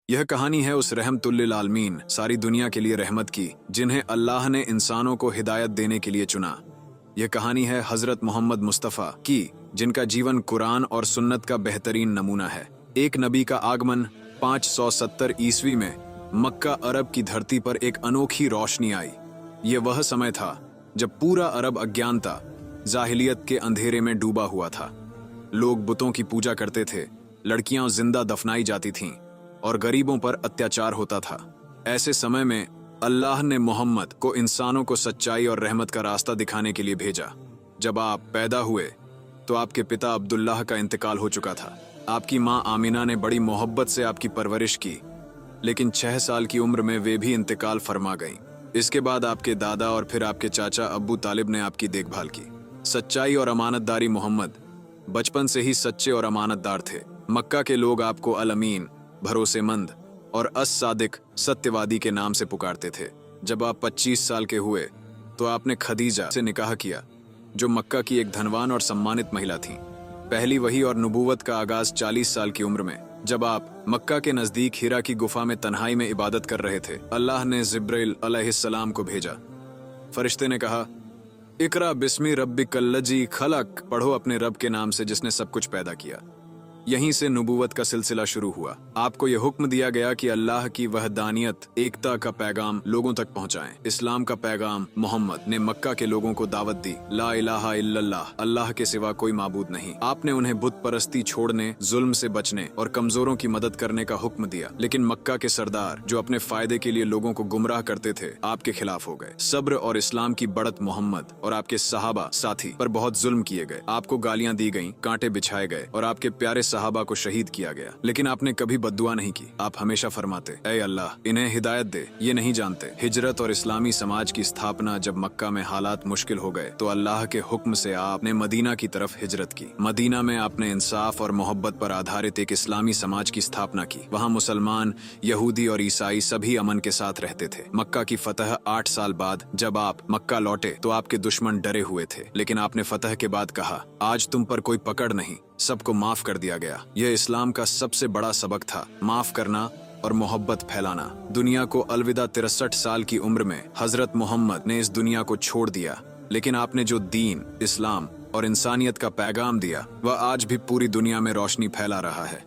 यह कहानी है उस रहमतुल्लिल आलमीन, सारी दुनिया के लिए रहमत की, जिन्हें अल्लाह ने इंसानों को हिदायत देने के लिए चुना। यह कहानी है हजरत मोहम्मद मुस्तफ़ा की, जिनका जीवन कुरान और सुन्नत का बेहतरीन नमूना है। एक नबी का आगमन 570 ईस्वी में मक्का अरब की धरती पर एक अनोखी रोशनी आई। ये वह समय था जब पूरा अरब अज्ञानता, जाहिलियत के अंधेरे में डूबा हुआ था। लोग बुतों की पूजा करते थे, लड़कियां जिंदा दफनाई जाती थीं और गरीबों पर अत्याचार होता था। ऐसे समय में अल्लाह ने मोहम्मद को इंसानों को सच्चाई और रहमत का रास्ता दिखाने के लिए भेजा। जब आप पैदा हुए तो आपके पिता अब्दुल्लाह का इंतकाल हो चुका था। आपकी माँ आमिना ने बड़ी मोहब्बत से आपकी परवरिश की, लेकिन 6 साल की उम्र में वे भी इंतकाल फरमा गईं। इसके बाद आपके दादा और फिर आपके चाचा अब्बू तालिब ने आपकी देखभाल की। सच्चाई और अमानतदारी मोहम्मद बचपन से ही सच्चे और अमानतदार थे। मक्का के लोग आपको अल अमीन, भरोसेमंद और अस-सादिक, सत्यवादी के नाम से पुकारते थे। जब आप 25 साल के हुए तो आपने खदीजा से निकाह किया, जो मक्का की एक धनवान और सम्मानित महिला थी। पहली वही और नबूवत का आगाज 40 साल की उम्र में, जब आप मक्का के नजदीक हिरा की गुफा में तन्हाई में इबादत कर रहे थे। अल्लाह ने जिब्राइल अलैहिस्सलाम को भेजा। फरिश्ते ने कहा, इकरा बिस्मी रब्बिकल्लजी खलक, पढ़ो अपने रब के नाम से जिसने सब कुछ पैदा किया। यहीं से नबूवत का सिलसिला शुरू हुआ। आपको यह हुक्म दिया गया कि अल्लाह की वहदानियत, एकता का पैगाम लोगों तक पहुंचाएं। इस्लाम का पैगाम मोहम्मद ने मक्का के लोगों को दावत दी, ला इलाहा इल्लल्लाह, अल्लाह के सिवा कोई माबूद नहीं। आपने उन्हें बुत परस्ती छोड़ने, जुल्म से बचने और कमजोरों की मदद करने का हुक्म दिया। लेकिन मक्का के सरदार, जो अपने फायदे के लिए लोगों को गुमराह करते थे, आपके खिलाफ हो गए। सब्र और इस्लाम की बढ़त मोहम्मद और आपके सहाबा साथी पर बहुत जुल्म किए गए। आपको गालियां दी गईं, कांटे बिछाए गए और आपके प्यारे सहाबा को शहीद किया गया। लेकिन आपने कभी बद्दुआ नहीं की। आप हमेशा फरमाते, ऐ अल्लाह, इन्हें हिदायत दे, ये नहीं जानते। हिजरत और इस्लामी समाज की स्थापना जब मक्का में हालात मुश्किल हो गए तो अल्लाह के हुक्म से आपने मदीना की तरफ हिजरत की। मदीना में आपने इंसाफ और मोहब्बत पर आधारित एक इस्लामी समाज की स्थापना की। वहाँ मुसलमान, यहूदी और ईसाई सभी अमन के साथ रहते थे। मक्का की फतह 8 साल बाद जब आप मक्का लौटे तो आपके दुश्मन डरे हुए थे, लेकिन आपने फतह के बाद कहा, आज तुम पर कोई पकड़ नहीं, सबको माफ कर दिया गया। यह इस्लाम का सबसे बड़ा सबक था, माफ करना और मोहब्बत फैलाना। दुनिया को अलविदा 63 साल की उम्र में हजरत मोहम्मद ने इस दुनिया को छोड़ दिया, लेकिन आपने जो दीन, इस्लाम और इंसानियत का पैगाम दिया, वह आज भी पूरी दुनिया में रोशनी फैला रहा है।